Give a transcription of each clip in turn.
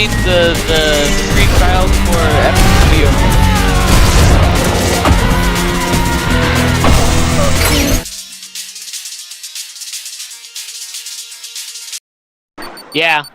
downloading the free trials for Epic Video. Yeah.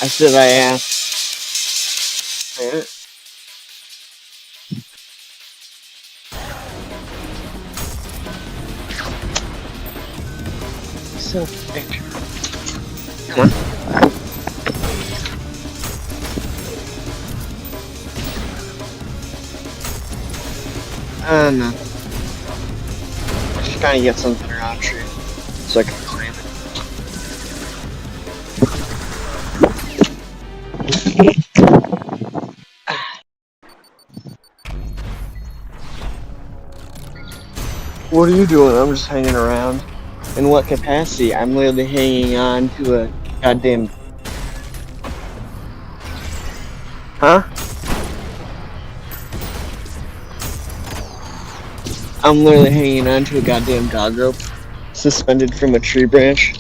I said I asked. So, come on. No. Just trying to get something around a tree so I can climb it. What are you doing? I'm just hanging around. In what capacity? I'm literally hanging on to a goddamn... Huh? I'm literally hanging on to a goddamn dog rope, suspended from a tree branch.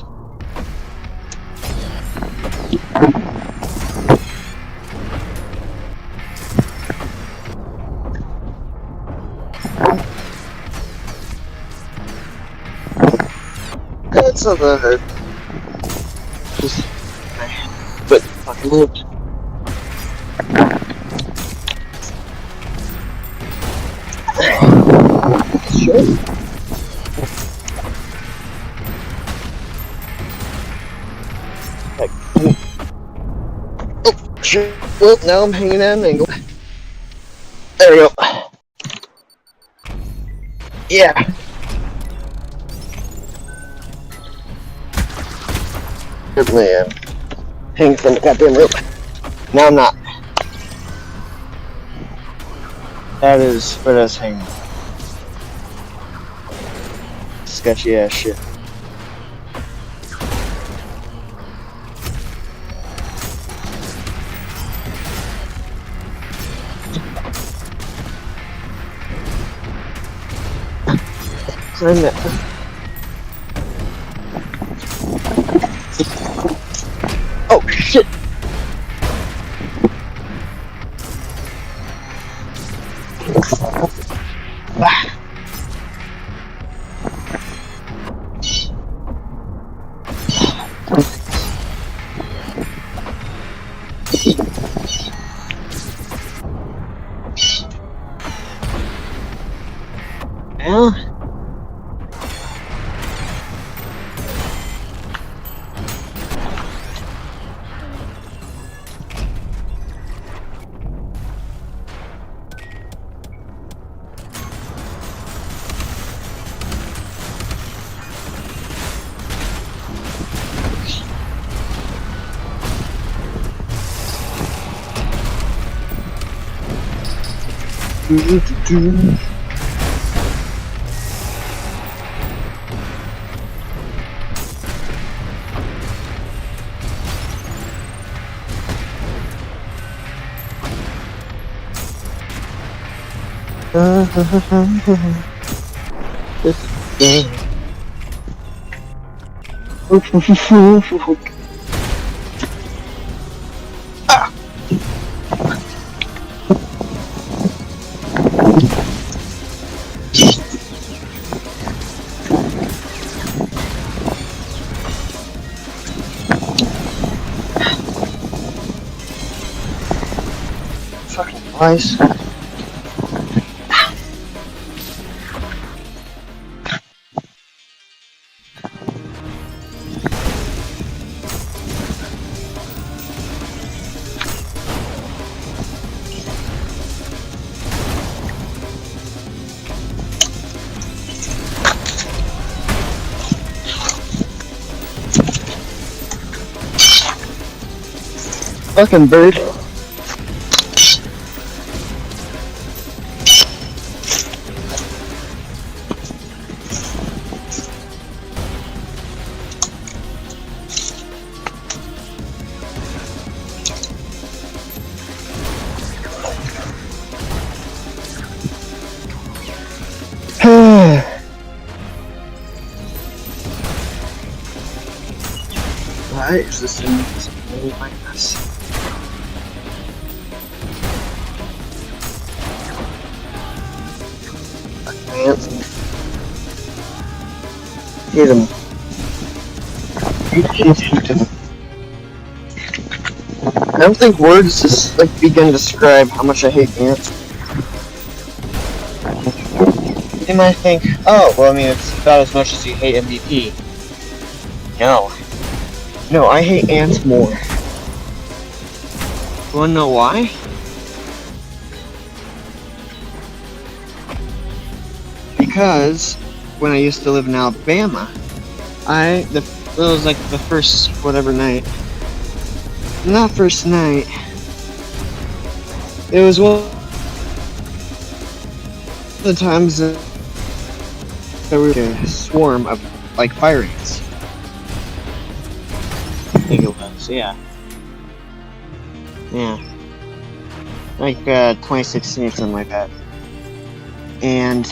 That's not that hurt. Just my foot fucking moved. Sure. Like, oh, shit. Well, now I'm hanging at an angle. There we go. Yeah. Certainly am. Hanging from the goddamn rope. No, I'm not. That is where that's hanging. Sketchy ass shit. Climb that. Oh shit! Well, fucking twice. Fucking bird. Why is this thing really like this? Hate him. Hate him. I don't think words just like begin to describe how much I hate ants. They might think, oh, well, I mean, it's about as much as you hate MVP. No. No, I hate ants more. You wanna know why? Because when I used to live in Alabama, it was like the first whatever night. Not first night. It was one of the times that there was a swarm of like fire ants. I think it was, yeah. Yeah. Like 2016 or something like that. And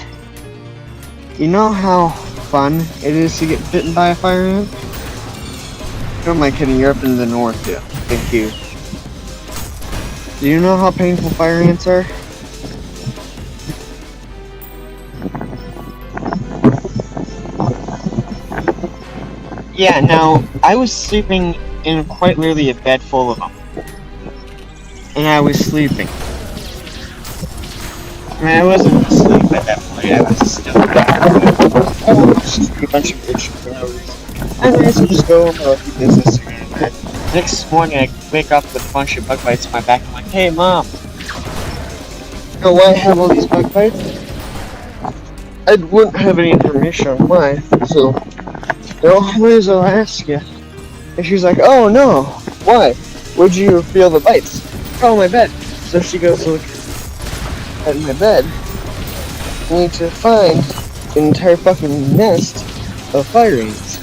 you know how fun it is to get bitten by a fire ant? Oh my kidding, you're up in the north, yeah. Thank you. Do you know how painful fire ants are? Yeah, now, I was sleeping in quite literally a bed full of them. And I was sleeping. I mean, I wasn't asleep at that point, I was still a bunch of bitch for no reason. And I used to just go about the business again. Next morning, I wake up with a bunch of bug bites in my back. I'm like, hey, Mom. You know why I have all these bug bites? I wouldn't have any information on why, so I might as well ask you. And she's like, oh no, why? Where'd you feel the bites? Oh, my bed. So she goes to look at my bed, only to find an entire fucking nest of fire ants.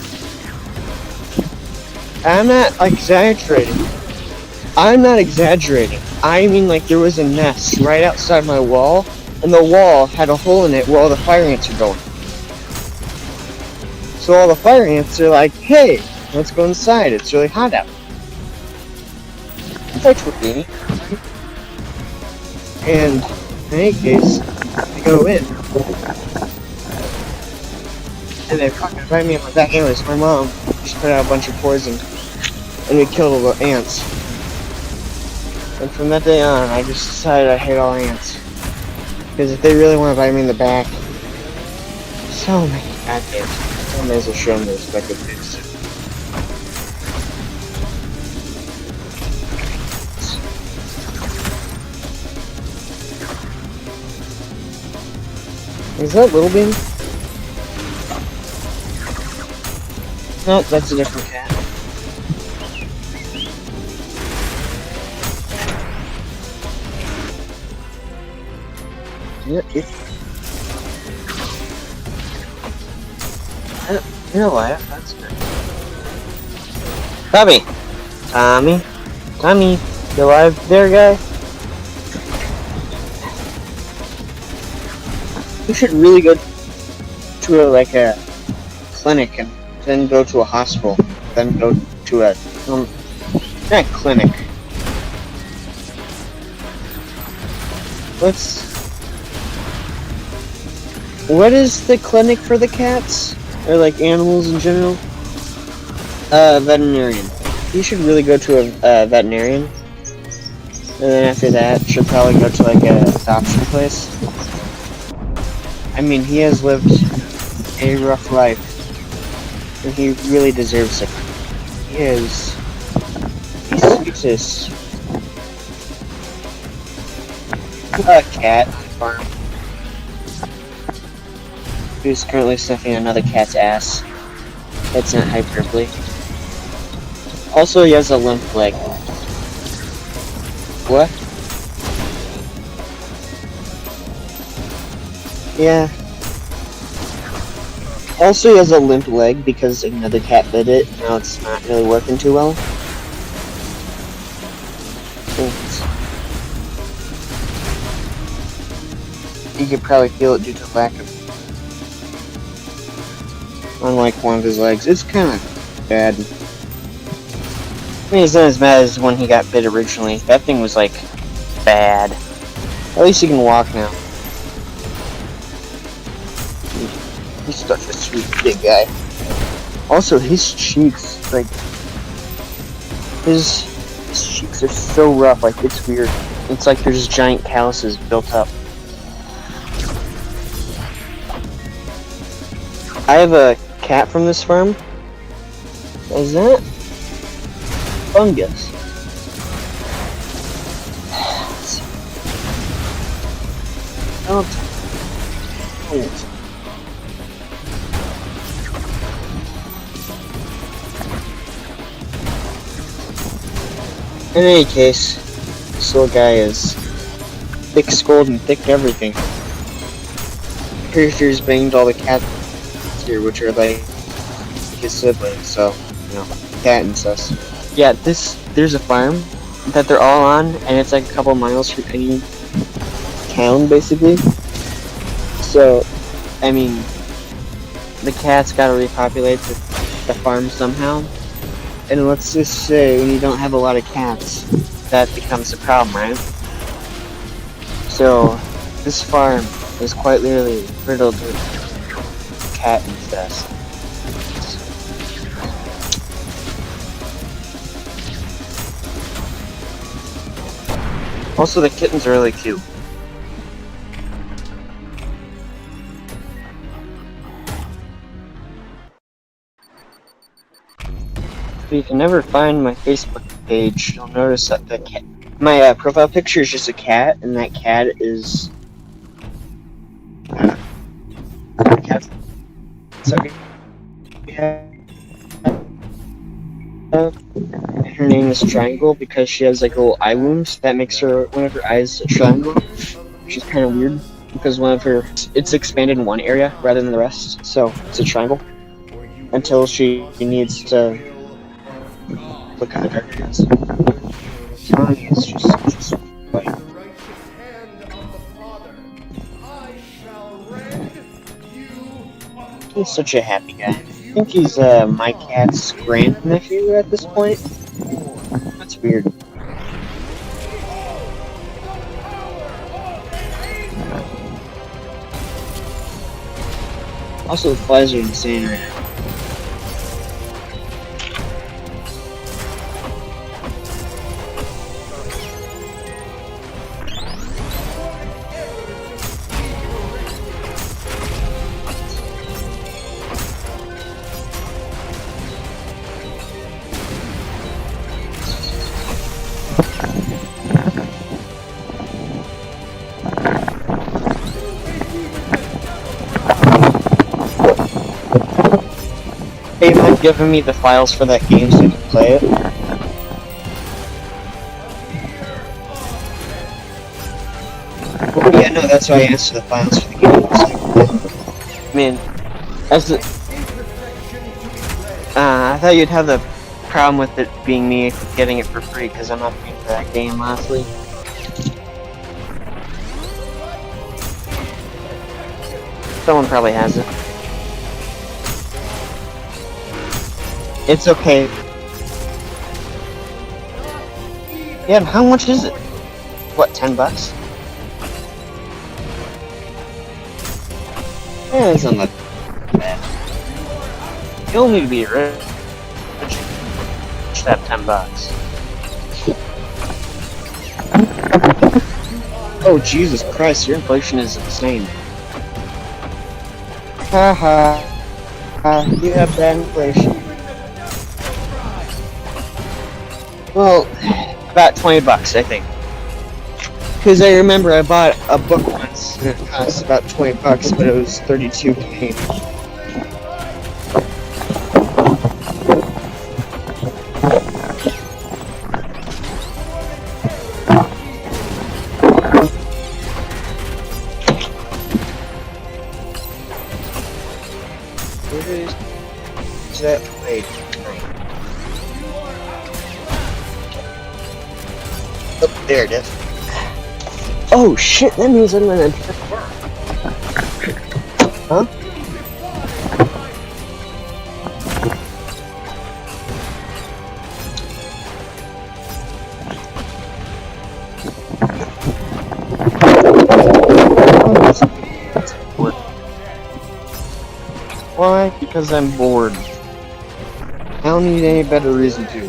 I'm not exaggerating. I'm not exaggerating. I mean, like, there was a nest right outside my wall, and the wall had a hole in it where all the fire ants are going. So all the fire ants are like, hey, let's go inside. It's really hot out. It's like me. And in any case, I go in. And they fucking bite me in my back. Anyways, my mom just put out a bunch of poison. And we killed all the ants. And from that day on, I just decided I hate all ants. Because if they really want to bite me in the back, so many goddamn. I may as well show them the respect of this. Is that Little Bean? No, that's a different cat. Yep. You know what? That's good. Tommy! Tommy! You alive there, guy? You should really go to a clinic and then go to a hospital. Then go to a not clinic. What is the clinic for the cats? Or like animals in general? Veterinarian. You should really go to a veterinarian. And then after that, should probably go to like a adoption place. I mean, he has lived a rough life. And he really deserves it. He's just a cat on a farm who's currently sniffing another cat's ass. That's not hyperbole. Also, he has a limp leg. What? Yeah. Also, he has a limp leg because another cat bit it. Now it's not really working too well. You could probably feel it due to lack of, unlike one of his legs. It's kind of bad. I mean, it's not as bad as when he got bit originally. That thing was like bad. At least he can walk now. He's such a sweet big guy. Also, his cheeks, like his cheeks are so rough. Like it's weird. It's like there's giant calluses built up. I have a cat from this farm. What is that? Fungus. In any case, this little guy is thick-skulled and thick everything. Pretty sure he's banged all the cats here, which are like his siblings, so, you know, cat incest. Yeah, there's a farm that they're all on, and it's like a couple miles from any town, basically. So, I mean, the cats gotta repopulate the farm somehow. And let's just say, when you don't have a lot of cats, that becomes a problem, right? So, this farm is quite literally riddled with cat infest. Also, the kittens are really cute. If you can never find my Facebook page, you'll notice that the cat, my profile picture is just a cat, and that cat is cat. Sorry. Her name is Triangle because she has like little eye wounds that makes her one of her eyes a triangle. She's kind of weird because one of her it's expanded in one area rather than the rest, so it's a triangle until she needs to look at the dark areas. Tommy is just like he's such a happy guy. I think he's my cat's grandnephew at this point. That's weird. Also, the flies are insane right now. Hey, you mind giving me the files for that game so I can play it? Oh, yeah, no, that's why I asked for the files for the game so I can play it. I mean, as the... I thought you'd have the problem with it being me getting it for free because I'm not paying for that game, honestly. Someone probably has it. It's okay. Yeah, how much is it? What, $10? Yeah, it's not bad. You don't need to be rich to have $10. Oh, Jesus Christ, your inflation is insane. Haha. You have bad inflation. Well, about $20, I think. Because I remember I bought a book once, and it cost about $20, but it was $32K. Where is that blade? Oh, there it is. Oh shit, that means I'm gonna... Huh? Why? Because I'm bored. I don't need any better reason to.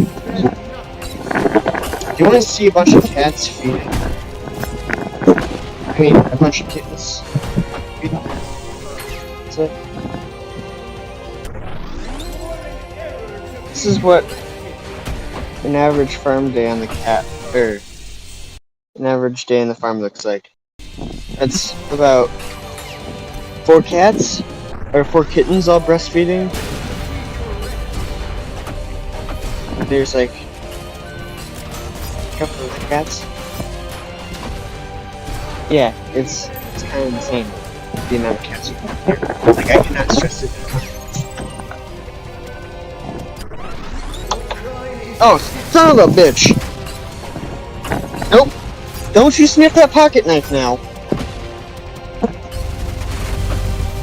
Do you want to see a bunch of cats feeding? I mean, a bunch of kittens feeding? That's it. This is what an average farm day on the cat, or an average day in the farm looks like. That's about 4 cats, or 4 kittens all breastfeeding. There's like a couple of cats. Yeah, it's kind of insane the amount of cats you have. Like, I cannot stress it enough. Oh, son of a bitch! Nope. Don't you sniff that pocket knife now.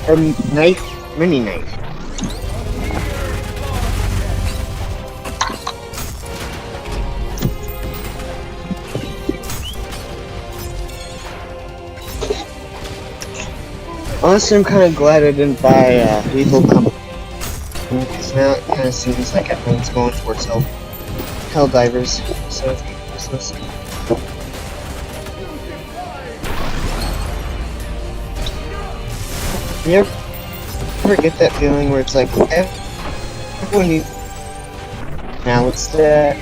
Or knife, mini knife. Honestly, I'm kind of glad I didn't buy Lethal Company, because now it kind of seems like everyone's going towards Hell Divers, so it's useless. You ever get that feeling where it's like, everyone needs... Now it's that...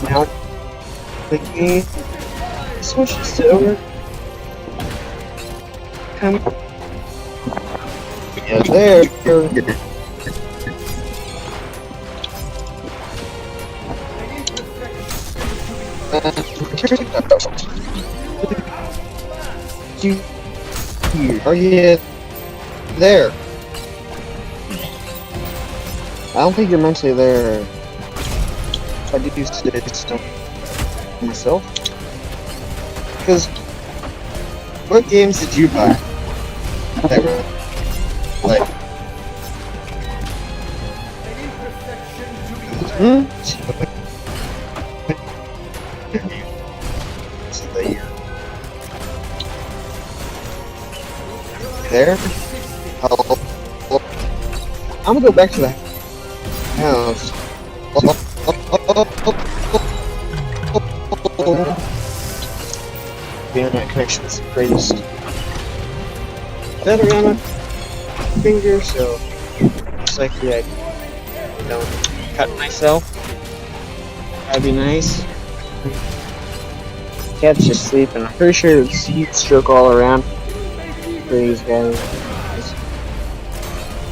Now, the switch this over. Come. Yeah, there. Are you there? I don't think you're mentally there. I did use this stuff myself. Because what games did you buy that were like? There? I'm gonna go back to the house. The internet connection is the greatest. Better on my finger, so most likely I don't cut myself. That'd be nice. Cat's just sleeping. I'm pretty sure it's heat stroke all around for these guys.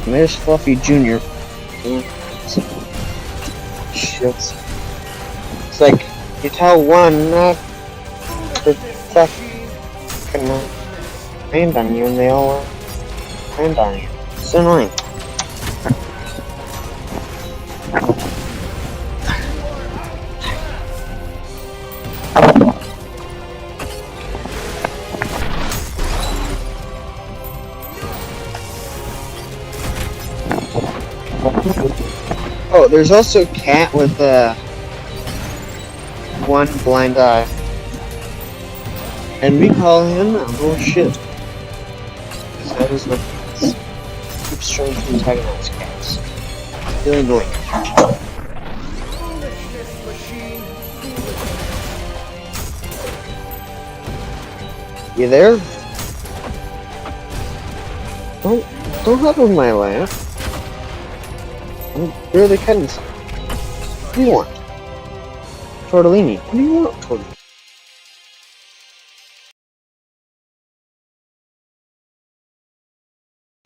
And there's Fluffy Jr. Shit. It's like you tell one not to fucking land on you, and they all land on you. It's annoying. Oh, there's also Cat with one blind eye. And we call him bullshit. Because that is what he is. Keeps trying to antagonize cats. Really annoying. You there? Don't hop on my lap. I'm barely cutting something. What do you want? Tortellini. What do you want, Tortellini?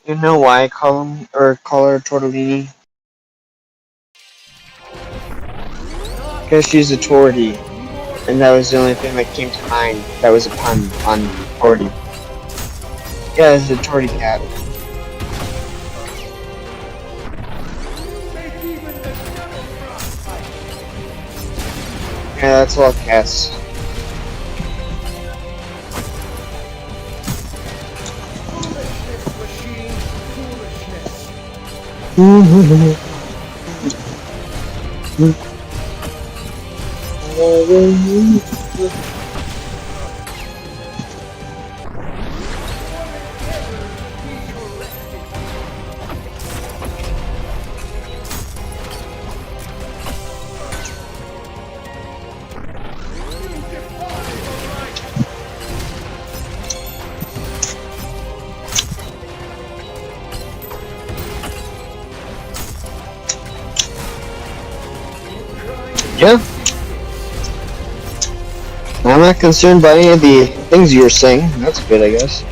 You know why I call her Tortellini? Because she's a tortie. And that was the only thing that came to mind that was a pun on tortie. Yeah, it's a tortie cat. Yeah, that's all cats. Yeah. I'm not concerned by any of the things you're saying. That's good, I guess.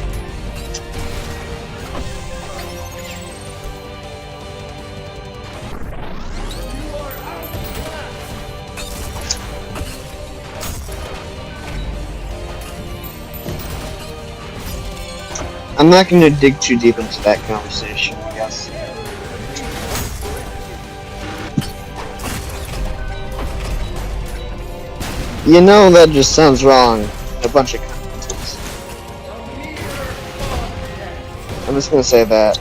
I'm not going to dig too deep into that conversation, I guess. You know, that just sounds wrong in a bunch of contexts. I'm just going to say that.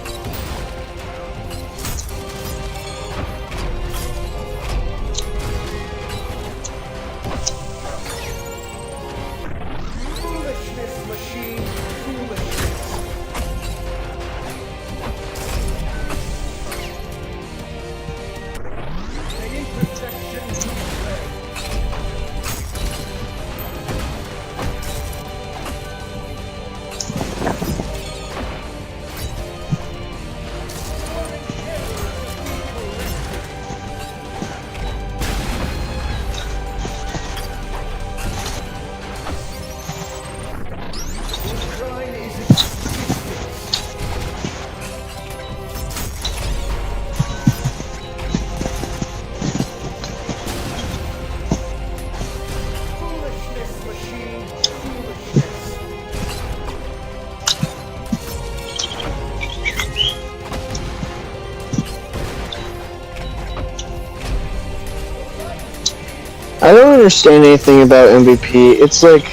I don't understand anything about MVP. It's like,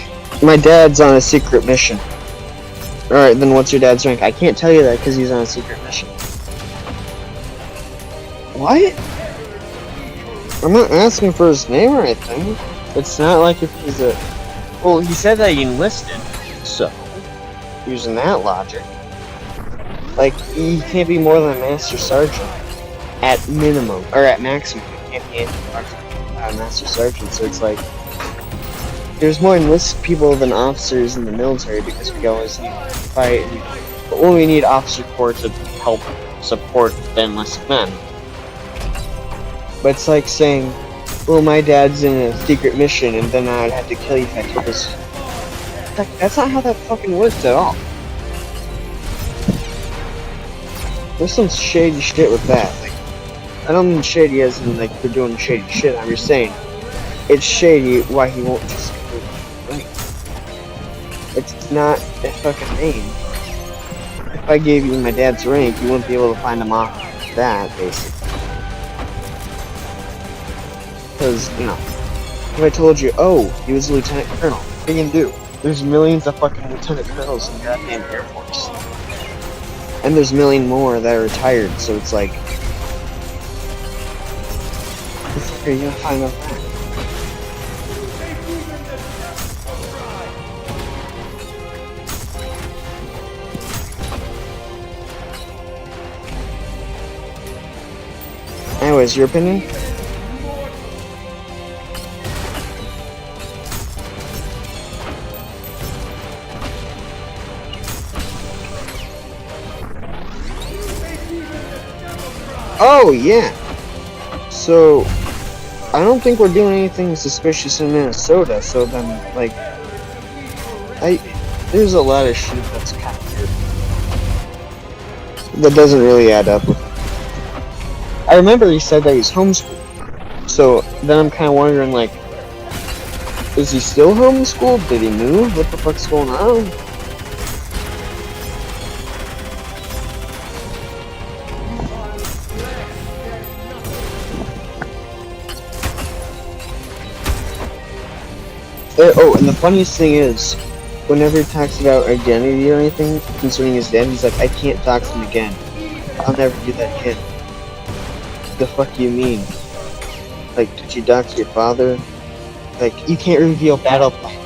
my dad's on a secret mission. Alright, then what's your dad's rank? I can't tell you that because he's on a secret mission. What? I'm not asking for his name or anything. It's not like if he's a... Well, he said that he enlisted, so... Using that logic... Like, he can't be more than a Master Sergeant. At minimum. Or at maximum. He can't be anything more than a Master Sergeant, so it's like... There's more enlisted people than officers in the military because we always need to fight. But when we need officer corps to help support the enlisted men. But it's like saying, well, my dad's in a secret mission and then I'd have to kill you if I took his... That's not how that fucking works at all. There's some shady shit with that. Like, I don't mean shady as in like they're doing shady shit, I'm just saying it's shady why he won't just right. It's not a fucking name. If I gave you my dad's rank, you wouldn't be able to find him off that, basically. Because, you know, if I told you, oh, he was a lieutenant colonel, what are you gonna do? There's millions of fucking lieutenant colonels in the goddamn Air Force. And there's a million more that are retired, so it's like... What the fuck are you gonna find out that? is your opinion? Oh, yeah. So, I don't think we're doing anything suspicious in Minnesota, so then, like, there's a lot of shit that's kind of weird. That doesn't really add up with it. I remember he said that he's homeschooled. So, then I'm kind of wondering, like, is he still homeschooled? Did he move? What the fuck's going on? Oh, and the funniest thing is, whenever he talks about identity or anything concerning his dad, he's like, I can't talk to him again. I'll never do that again. The fuck you mean? Like, did you dox your father? Like, you can't reveal battle plans.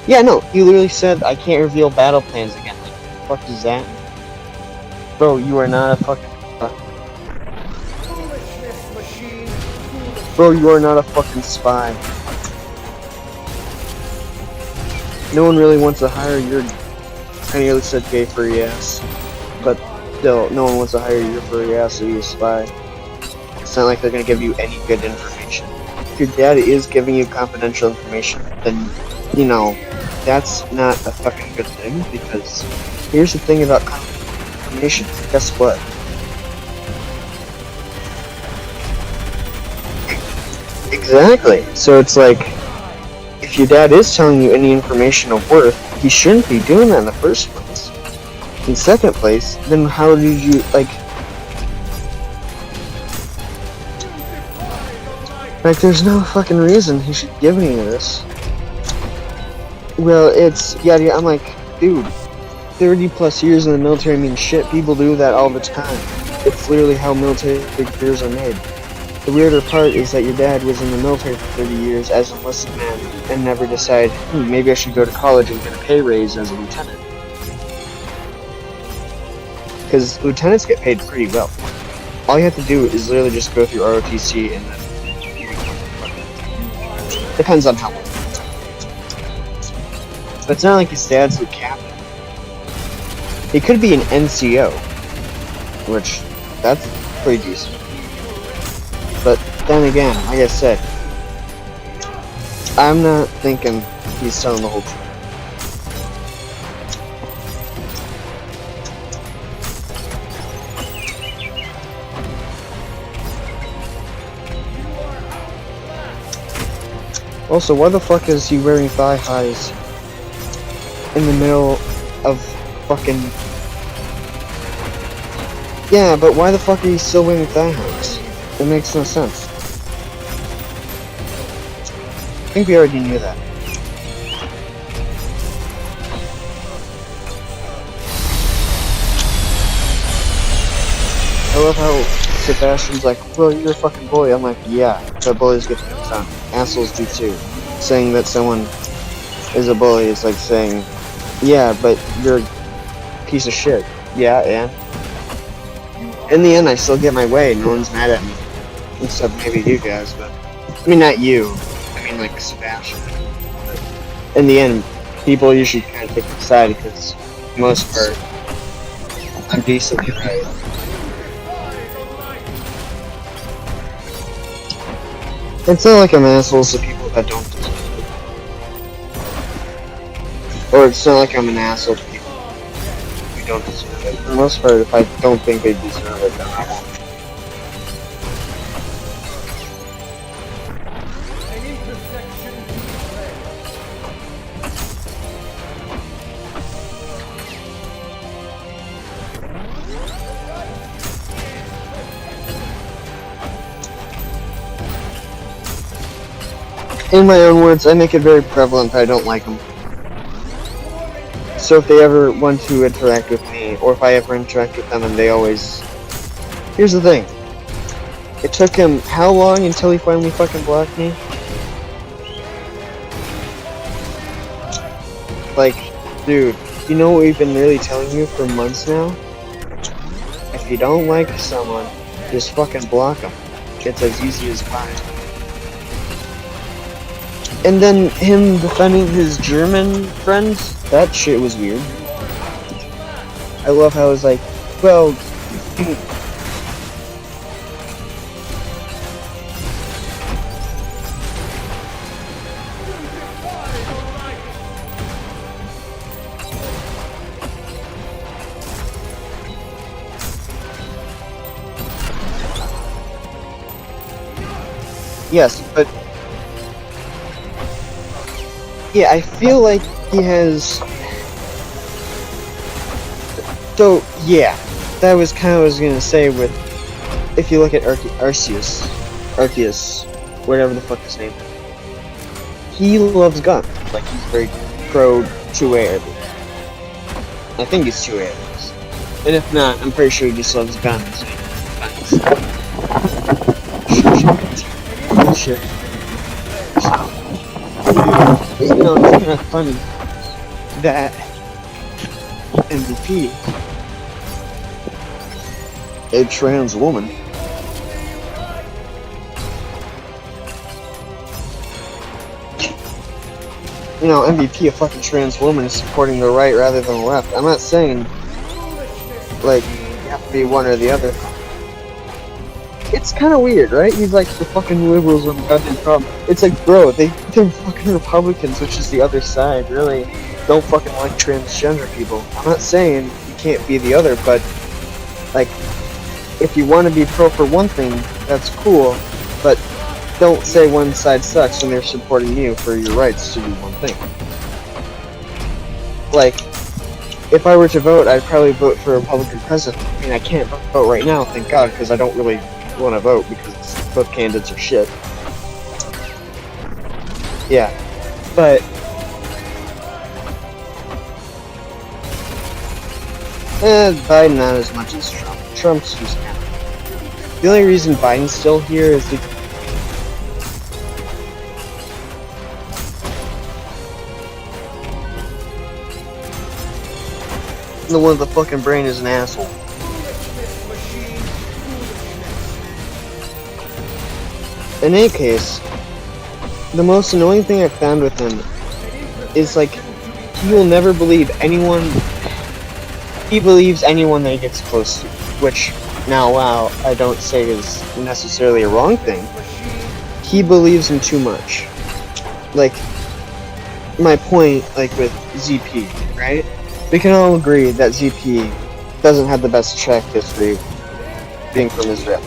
Yeah, no, he literally said, I can't reveal battle plans again. Like, what the fuck does that mean? Bro, you are not a fucking... Bro, you are not a fucking spy. No one really wants to hire your... I nearly said gay furry ass. But still, no one wants to hire your furry ass to be a spy. It's not like they're gonna give you any good information. If your dad is giving you confidential information, then, you know, that's not a fucking good thing, because here's the thing about confidential information. Guess what? Exactly. So it's like, if your dad is telling you any information of worth, he shouldn't be doing that in the first place. In second place, then how did you, like, there's no fucking reason he should give any of this. Well, it's, yeah, I'm like, dude, 30 plus years in the military means shit. People do that all the time. It's literally how military careers are made. The weirder part is that your dad was in the military for 30 years as an enlisted man and never decided, maybe I should go to college and get a pay raise as a lieutenant. Because lieutenants get paid pretty well. All you have to do is literally just go through ROTC and then depends on how long. But it's not like his dad's the captain. He could be an NCO, which, that's pretty decent. But then again, like I said, I'm not thinking he's telling the whole truth. Also, why the fuck is he wearing thigh highs in the middle of fucking... Yeah, but why the fuck are you still wearing thigh highs? It makes no sense. I think we already knew that. I love how Sebastian's like, well, you're a fucking bully. I'm like, yeah, but bullies get things done. Assholes do too. Saying that someone is a bully is like saying, yeah, but you're a piece of shit. Yeah, and? In the end, I still get my way. No one's mad at me. Except maybe you guys, but... I mean, not you. I mean, like, Sebastian. But in the end, people usually kind of take the side because, for the most part, I'm decently right. It's not like I'm assholes to people that don't deserve it. Or it's not like I'm an asshole to people who don't deserve it. For the most part, if I don't think they deserve it, then I won't. In my own words, I make it very prevalent that I don't like them. So if they ever want to interact with me, or if I ever interact with them and they always... Here's the thing. It took him how long until he finally fucking blocked me? Like, dude, you know what we've been really telling you for months now? If you don't like someone, just fucking block them. It's as easy as pie. And then him defending his German friends, that shit was weird. I love how it's like, well, yes, but yeah, I feel like he has. So yeah, that was kind of what I was gonna say. With if you look at Arceus, whatever the fuck his name is, he loves guns. Like he's very pro 2A. I think it's 2A at least. And if not, I'm pretty sure he just loves guns. Shit. You know, it's kind of funny that MVP, a trans woman, you know, MVP, a fucking trans woman, is supporting the right rather than the left. I'm not saying, like, you have to be one or the other. It's kind of weird, right? He's like, the fucking liberals are the goddamn problem. It's like, bro, they're fucking Republicans, which is the other side, really. Don't fucking like transgender people. I'm not saying you can't be the other, but, like, if you want to be pro for one thing, that's cool, but don't say one side sucks when they're supporting you for your rights to do one thing. Like, if I were to vote, I'd probably vote for a Republican president. I mean, I can't vote right now, thank God, because I don't really want to vote, because both candidates are shit. Yeah, but Biden not as much as Trump. Trump's just kind of... The only reason Biden's still here is the... The one with the fucking brain is an asshole. In any case, the most annoying thing I've found with him is, like, he will never believe anyone. He believes anyone that he gets close to, which, now, wow, I don't say is necessarily a wrong thing. He believes him too much. Like, my point, like, with ZP, right? We can all agree that ZP doesn't have the best check history being from Israel.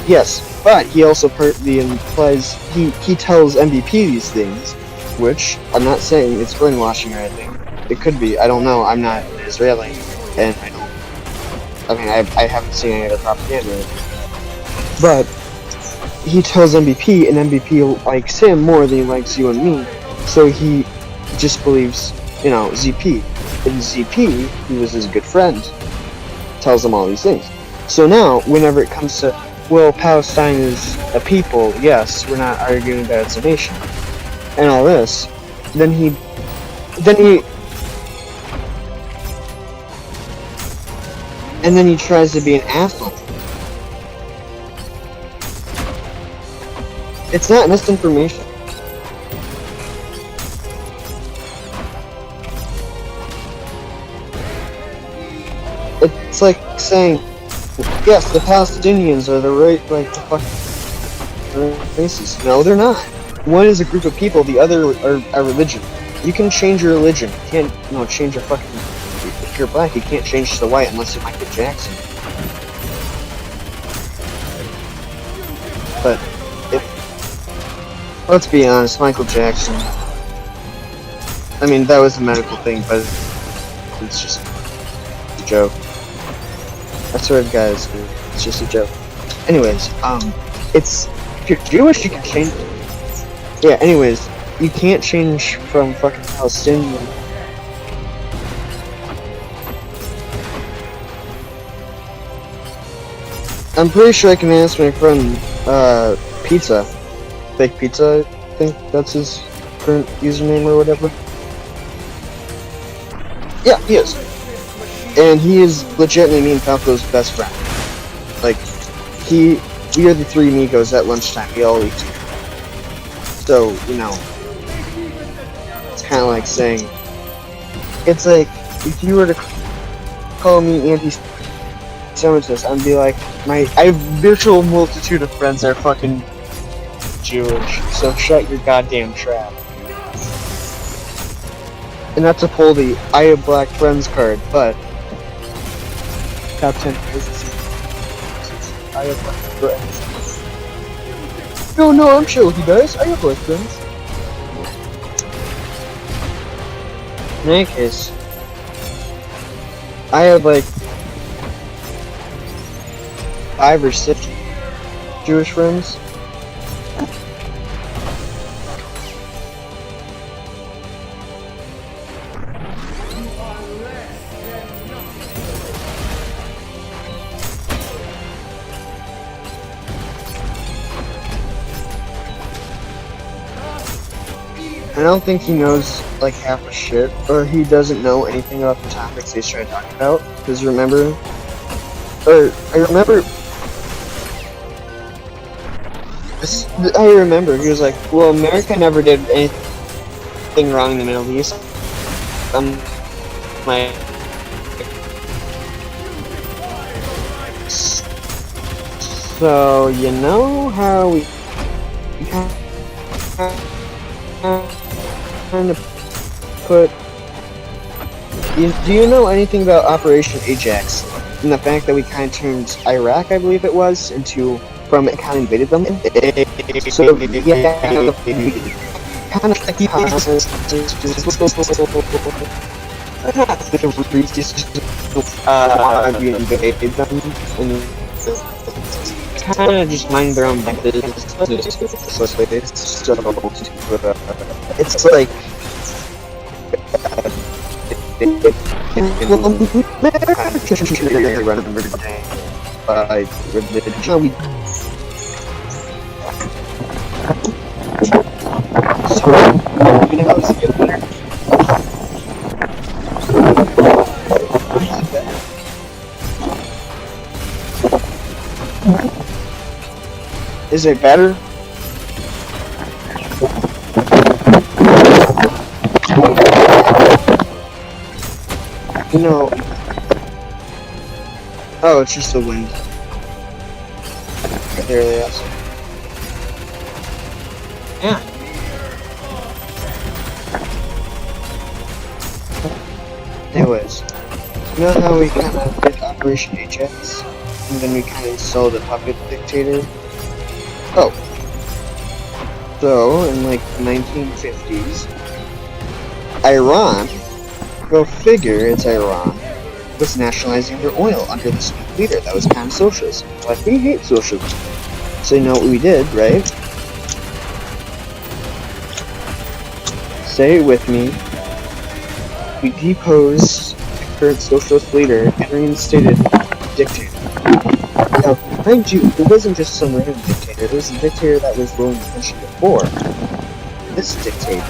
Yes, but he also partly implies he tells MVP these things, which I'm not saying it's brainwashing or anything. It could be. I don't know. I'm not Israeli, and I don't. I mean, I haven't seen any other propaganda. But he tells MVP, and MVP likes him more than he likes you and me. So he just believes, you know, ZP. And ZP, who was his good friend, tells him all these things. So now, whenever it comes to, well, Palestine is a people, yes, we're not arguing that it's a nation, and all this, then he tries to be an asshole. It's not misinformation. It's like saying, yes, the Palestinians are the right, like, the fucking racist. No, they're not. One is a group of people, the other are a religion. You can change your religion. You can't, you know, change your fucking... If you're black, you can't change to white unless you're Michael Jackson. But, let's be honest, Michael Jackson... I mean, that was a medical thing, but it's just a joke. I swear to guys, it's just a joke. Anyways, it's... If you're Jewish, you can change it. Yeah, anyways, you can't change from fucking Palestinian. I'm pretty sure I can ask my friend, Pizza. Fake Pizza, I think that's his current username or whatever. Yeah, he is. And he is legitimately me and Falco's best friend. Like, we are the three amigos at lunchtime. We all eat together. So, you know, it's kind of like saying, it's like, if you were to call me anti-Semitic, I'd be like, I have virtual multitude of friends that are fucking Jewish, so shut your goddamn trap. And not to pull the I have black friends card, but top 10 places I have black friends. No, I'm chill with you guys. I have black friends. In any case, I have like 5 or 6 Jewish friends. I don't think he knows like half a shit, or he doesn't know anything about the topics he's trying to talk about. Because I remember he was like, well, America never did anything wrong in the Middle East. So you know how we kind of put. Do you know anything about Operation Ajax and the fact that we kind of turned Iraq, I believe it was, into from it kind of invaded them? So yeah, kind of like we invaded them and kind of just mind their own business. So it's like is it better? No. Oh, it's just the wind. There it is. Yeah. Anyways, you know how we kind of did Operation Ajax, and then we kind of installed a puppet dictator? Oh. So, in like the 1950s, Iran, go figure it's Iran, was nationalizing their oil under this new leader that was kind of socialist. Like, we hate socialism. So you know what we did, right? Say it with me. We deposed the current socialist leader and reinstated the dictator. Now, mind you, it wasn't just some random dictator, it was a dictator that was ruling the country before. This dictator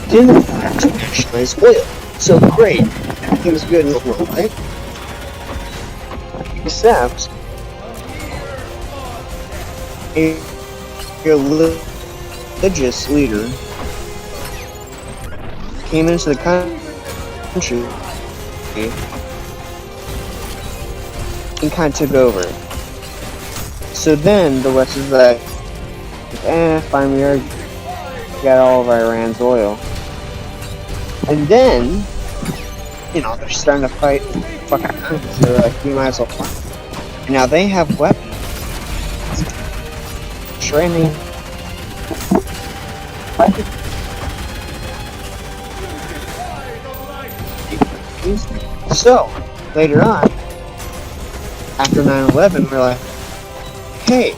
didn't want to nationalize oil. So great, everything was good in the world, right? Except a religious leader came into the country and kind of took over. So then the West is like, fine, we already got all of Iran's oil. And then, you know, they're starting to fight fucking Iran, so they're like, we might as well fight. And now they have weapons. Training. So, later on, after 9/11, we're like, hey,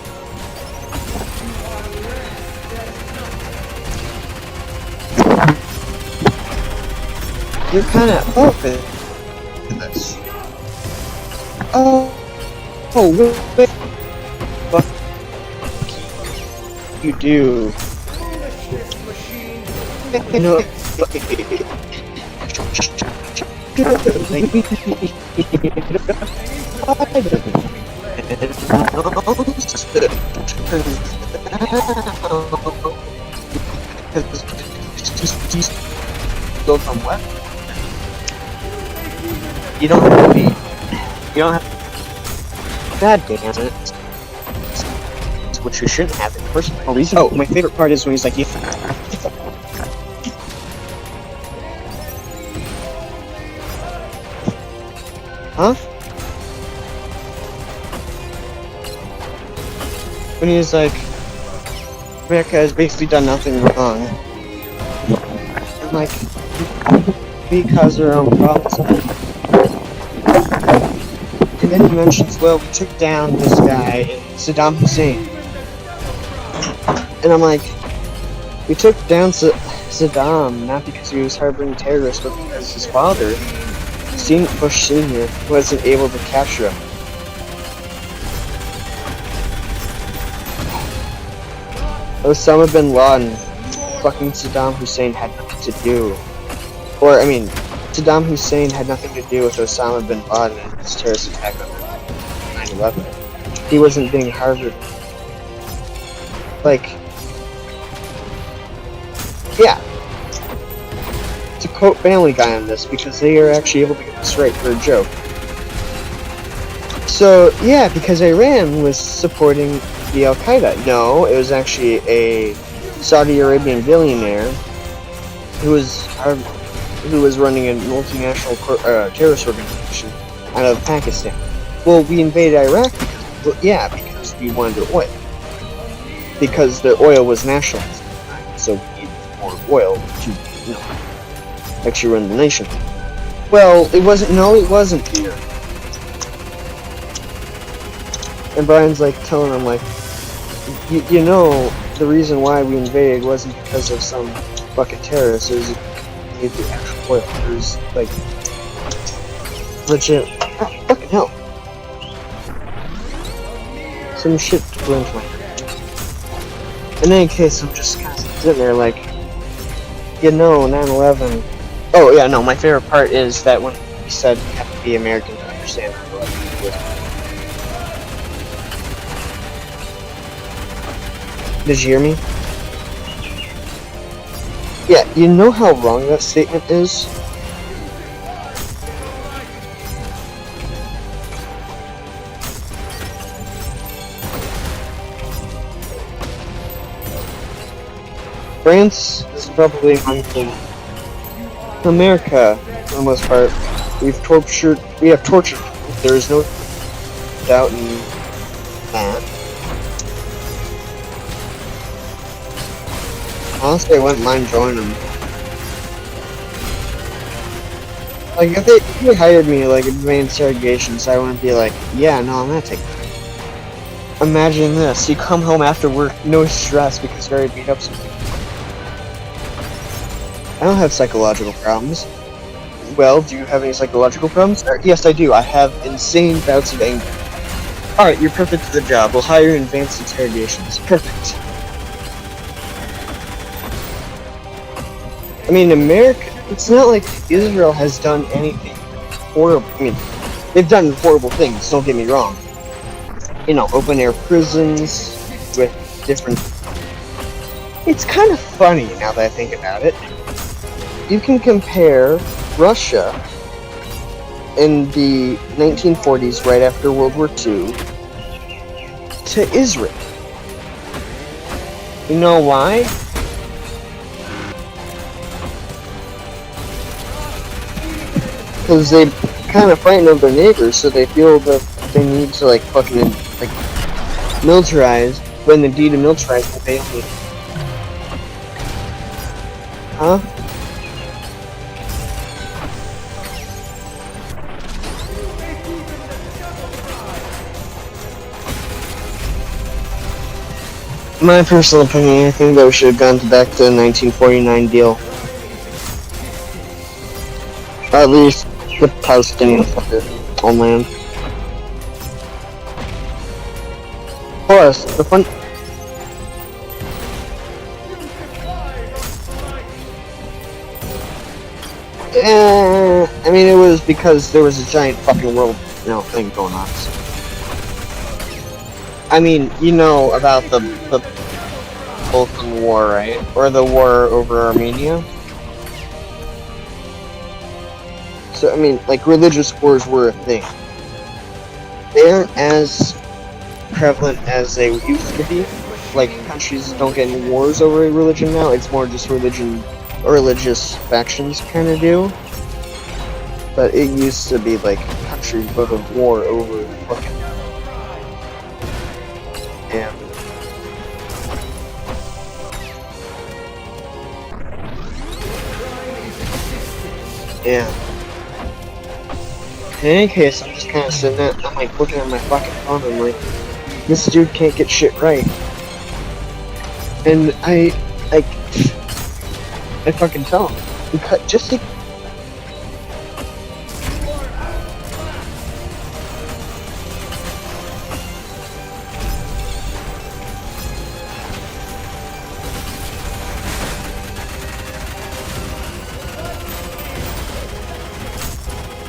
you're kind of open to this. Wait, what you do? You know, Go from what? You don't have to be. You don't have. God damn it. Which you shouldn't have in first place. Oh, my favorite part is when he's like, yeah. Huh? When he's like, America has basically done nothing wrong. And like, because their own problems. And then he mentions, well, we took down this guy, Saddam Hussein. And I'm like, we took down Saddam not because he was harboring terrorists, but because his father, Bush Sr., wasn't able to capture him. Osama bin Laden, fucking Saddam Hussein had nothing to do. Or, I mean, Saddam Hussein had nothing to do with Osama bin Laden and his terrorist attack on 9/11. He wasn't being harbored. Like, yeah. To quote Family Guy on this, because they are actually able to get this right for a joke. So, yeah, because Iran was supporting the Al-Qaeda. No, it was actually a Saudi Arabian billionaire who was running a multinational terrorist organization out of Pakistan. Well, we invaded Iraq because we wanted their oil. Because their oil was nationalized, so we needed more oil to, actually run the nation. Well, it wasn't here. And Brian's like telling him, like, you know, the reason why we invaded wasn't because of some fucking terrorists, it was the actual oil. There's, like, legit, fucking hell. Some shit flew into my head. In any case, I'm just kind of sitting there like, 9/11. Oh yeah, no, my favorite part is that when he said you have to be American to understand 9/11. Did you hear me? Yeah, you know how wrong that statement is? France is probably harmful. America, for the most part, we have tortured. There is no doubt in that. Honestly, I wouldn't mind joining them. Like, if they hired me, like, advanced interrogations, I wouldn't be like, yeah, no, I'm gonna take that. Imagine this, you come home after work, no stress because you already beat up something. I don't have psychological problems. Well, do you have any psychological problems? Yes, I do. I have insane bouts of anger. Alright, you're perfect for the job. We'll hire you in advanced interrogations. Perfect. I mean, America, it's not like Israel has done anything horrible. I mean, they've done horrible things, don't get me wrong. Open air prisons with different... It's kind of funny now that I think about it. You can compare Russia in the 1940s, right after World War II, to Israel. You know why? Because they kind of frightened of their neighbors, so they feel that they need to, like, fucking, like, militarize, when the de-militarize the family. Huh? My personal opinion, I think that we should have gone back to the 1949 deal. Or at least the Palestinians have their own land. Plus, the fun... I mean, it was because there was a giant fucking world, thing going on. So. I mean, you know about the Balkan War, right? Or the war over Armenia? So, I mean, like, religious wars were a thing. They aren't as prevalent as they used to be. Like, countries don't get in wars over a religion now. It's more just religious factions kind of do. But it used to be, like, countries go to war over fucking... Yeah. Yeah. In any case, I'm just kind of sitting there, I'm like looking at my fucking phone, and I'm like, this dude can't get shit right. And I fucking tell him, just to...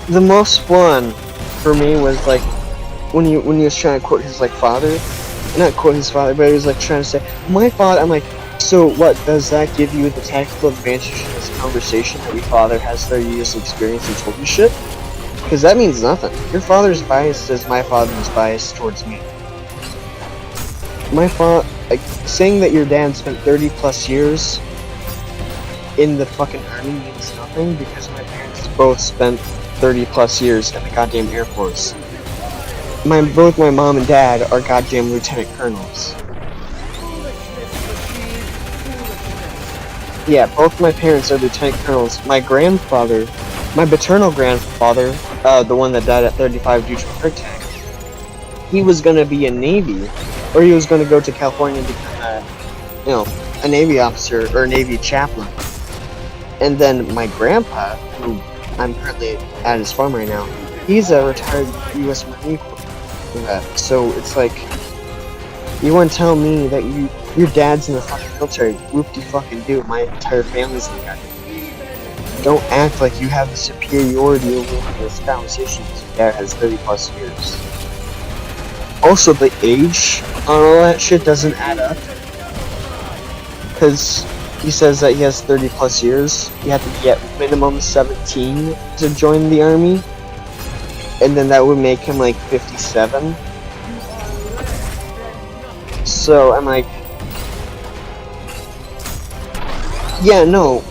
The most fun for me was like when he was trying to quote his like father, not quote his father, but he was like trying to say my father. I'm like, so what does that give you the tactical advantage in this conversation that your father has 30 years of experience and told you shit? Because that means nothing. Your father's biased as my father is biased towards me. My father, like, saying that your dad spent 30 plus years in the fucking army means nothing because my parents both spent 30 plus years in the goddamn Air Force. Both my mom and dad are goddamn lieutenant colonels. Yeah, both my parents are lieutenant colonels. My grandfather, my paternal grandfather, the one that died at 35 due to a heart attack, he was gonna be a Navy, or he was gonna go to California and become a Navy officer or a Navy chaplain. And then my grandpa, who I'm currently at his farm right now, he's a retired U.S. Marine Corps. So it's like, you want to tell me that your dad's in the fucking military? Whoop-de-fucking-do. My entire family's in the guy. Don't act like you have the superiority over this conversation because your dad has 30 plus years. Also, the age on all that shit doesn't add up. Because he says that he has 30 plus years. You have to be at minimum 17 to join the army. And then that would make him like 57. So I'm like, yeah, no.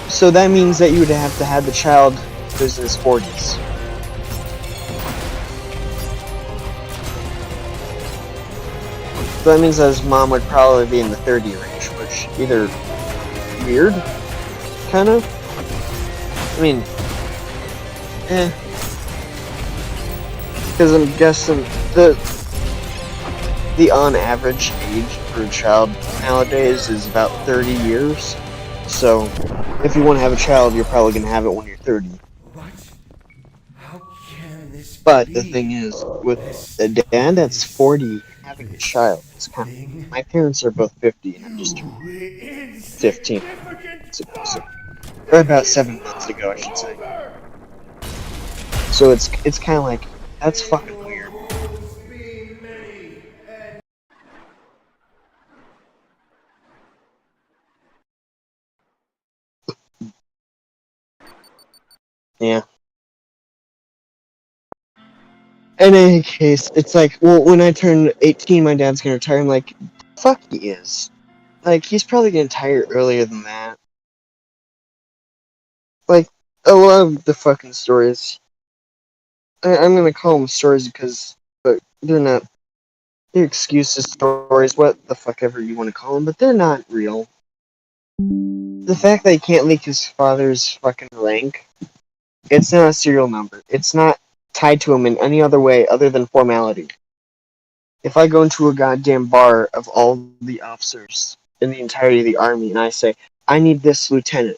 So that means that you would have to have the child who's in his 40s. So that means that his mom would probably be in the 30 range, which either weird, kind of. I mean, because I'm guessing the on average age for a child nowadays is about 30 years. So if you want to have a child, you're probably going to have it when you're 30. What? How can this But be? the thing is, with a dad that's 40 having a child, it's kind of, my parents are both 50 and I'm just 15. Or about 7 months ago, I should say. So it's kind of like, that's fucking weird. Yeah. In any case, it's like, well, when I turn 18, my dad's gonna retire. I'm like, fuck he is. Like, he's probably gonna retire earlier than that. Like, a lot of the fucking stories, I'm gonna call them stories but they're not, they're excuses stories, what the fuck ever you want to call them, but they're not real. The fact that he can't leak his father's fucking rank, it's not a serial number. It's not tied to him in any other way other than formality. If I go into a goddamn bar of all the officers in the entirety of the army and I say, I need this lieutenant,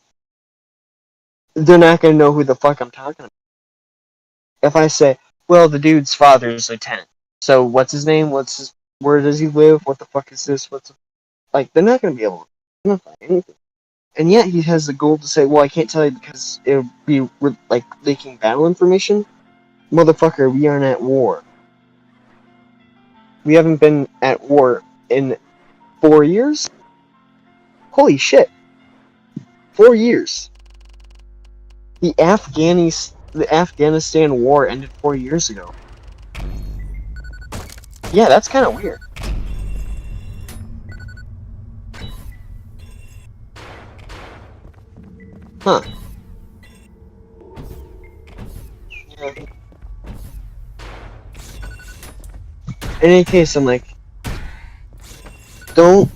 they're not going to know who the fuck I'm talking about. If I say, well, the dude's father's lieutenant, so what's his name? Where does he live? What the fuck is this? Like, they're not going to be able to identify anything. And yet he has the goal to say, well, I can't tell you because it would be like leaking battle information. Motherfucker, we aren't at war. We haven't been at war in 4 years? Holy shit. 4 years. The Afghanistan war ended 4 years ago. Yeah, that's kind of weird. Huh. Yeah. In any case, I'm like, don't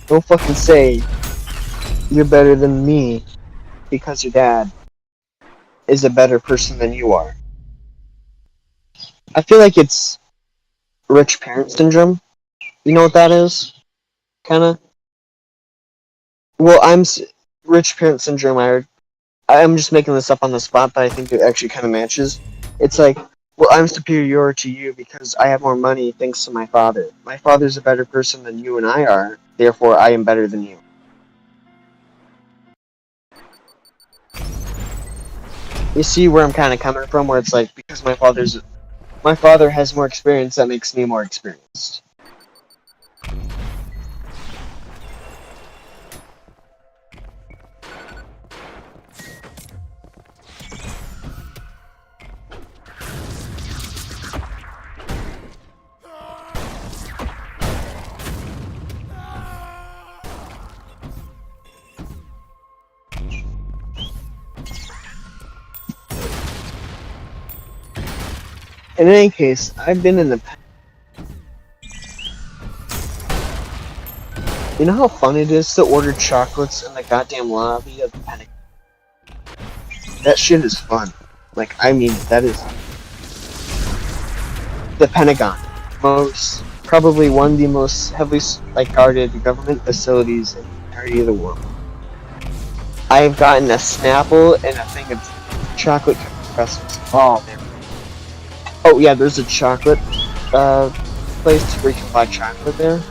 fucking say you're better than me because your dad is a better person than you are. I feel like it's rich parent syndrome. You know what that is? Kinda. Well, rich parent syndrome. I'm just making this up on the spot, but I think it actually kind of matches. It's like, well, I'm superior to you because I have more money thanks to my father. My father's a better person than you and I are, therefore I am better than you. You see where I'm kind of coming from, where it's like, because my father has more experience, that makes me more experienced. In any case, I've been in the... You know how fun it is to order chocolates in the goddamn lobby of the Pentagon? That shit is fun. Like, I mean, that is... The Pentagon. Probably one of the most heavily guarded government facilities in the entirety of the world. I have gotten a Snapple and a thing of chocolate pretzels. Oh, man. Oh, yeah, there's a chocolate place where you can buy chocolate there.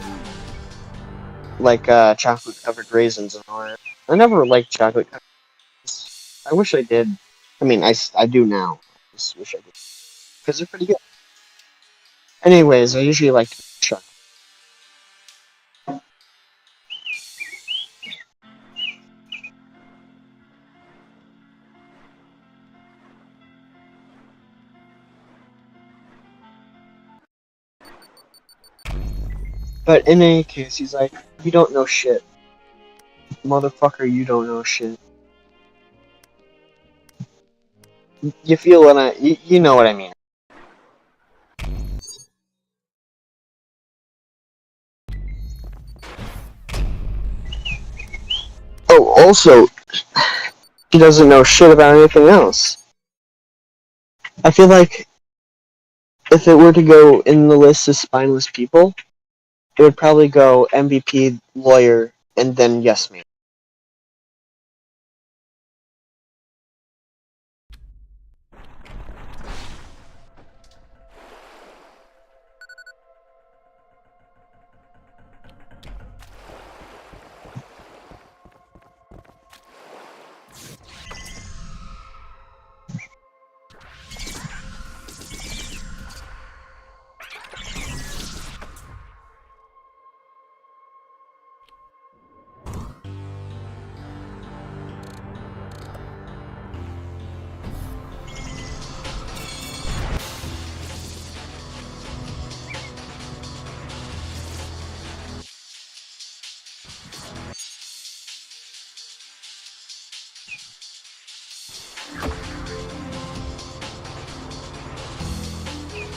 Like, chocolate-covered raisins and all that. I never liked chocolate-covered raisins. I wish I did. I mean, I do now. I just wish I did. Because they're pretty good. Anyways, I usually like chocolate. But in any case, he's like, you don't know shit. Motherfucker, you don't know shit. You feel what you know what I mean. Oh, also, he doesn't know shit about anything else. I feel like if it were to go in the list of spineless people, it would probably go MVP, lawyer, and then yes man.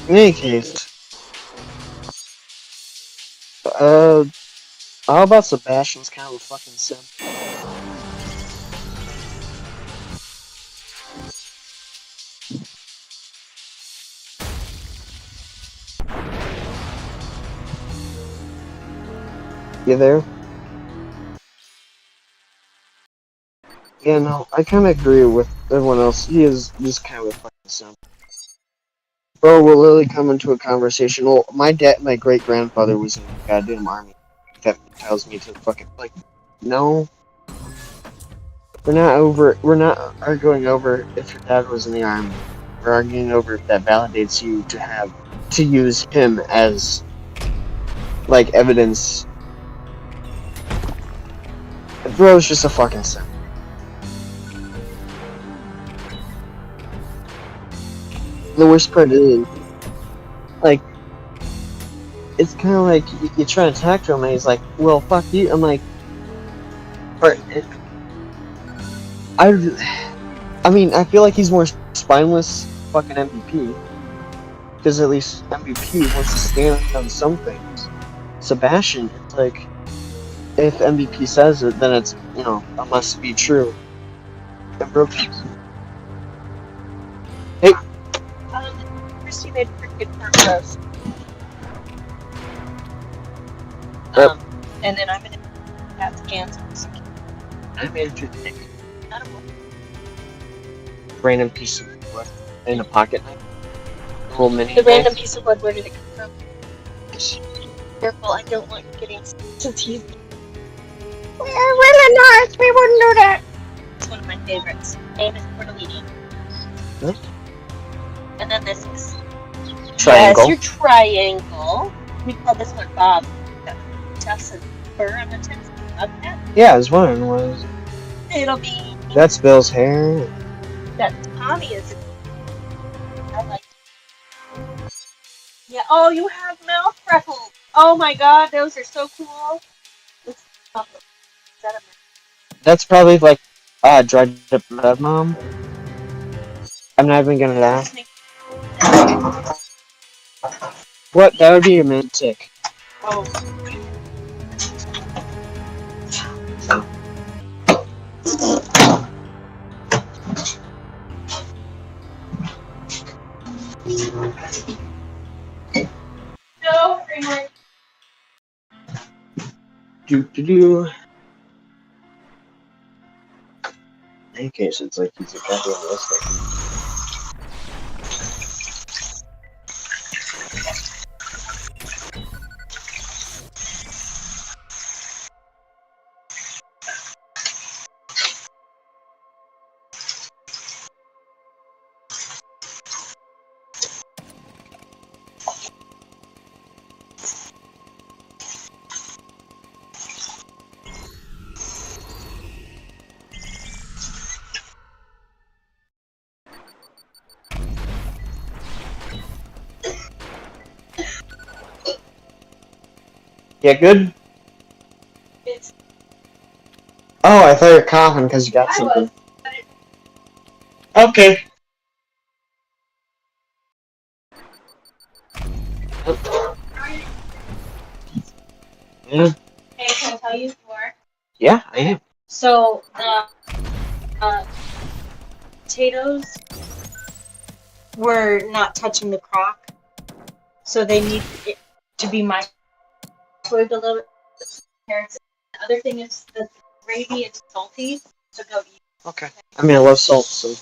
In any case, how about Sebastian's kind of a fucking simp? You there? Yeah, no, I kind of agree with everyone else. He is just kind of a fucking simp. Bro, we'll literally come into a conversation. Well, my great grandfather was in the goddamn army. That tells me to fucking, like, no. We're not arguing over if your dad was in the army. We're arguing over if that validates you to use him as like evidence. Bro's just a fucking simp. The worst part is, like, it's kind of like you try to talk to him and he's like, well, fuck you. I'm like, I mean, I feel like he's more spineless fucking MVP. Because at least MVP wants to stand on some things. Sebastian, it's like, if MVP says it, then it's, you know, it must be true. And bro, hey. Christy made pretty good pork roast. And then I'm gonna have Kansas. I made it today. Random piece of wood in a pocket knife. A little mini The knife. random piece of wood, where did it come from? Careful, I don't want you getting to teeth. We're really nice, we wouldn't do that. It's one of my favorites. Name is tortellini. Huh? And then this is Triangle. Yes, your triangle. We call this one Bob. Tufts of fur on the tips. Bobcat. Yeah, I was wondering what is it? It'll be. That's Bill's hair. That Tommy is. I like. Yeah. Oh, you have mouth freckles. Oh my God, those are so cool. Is that a? That's probably like dried up mud, mom. I'm not even gonna laugh. What? That would be a mint tick. Oh. No, Greenwood. Do. In any case, it's like he's a goddamn listener. Yeah, good? It's. Oh, I thought you were coughing because you got something. Okay. Yeah. Hey, can I tell you more? Yeah, I am. So, potatoes were not touching the crock, so they need it to be microwaved a little bit. The other thing is the gravy is salty, so go eat. Okay. I mean, I love salt, so.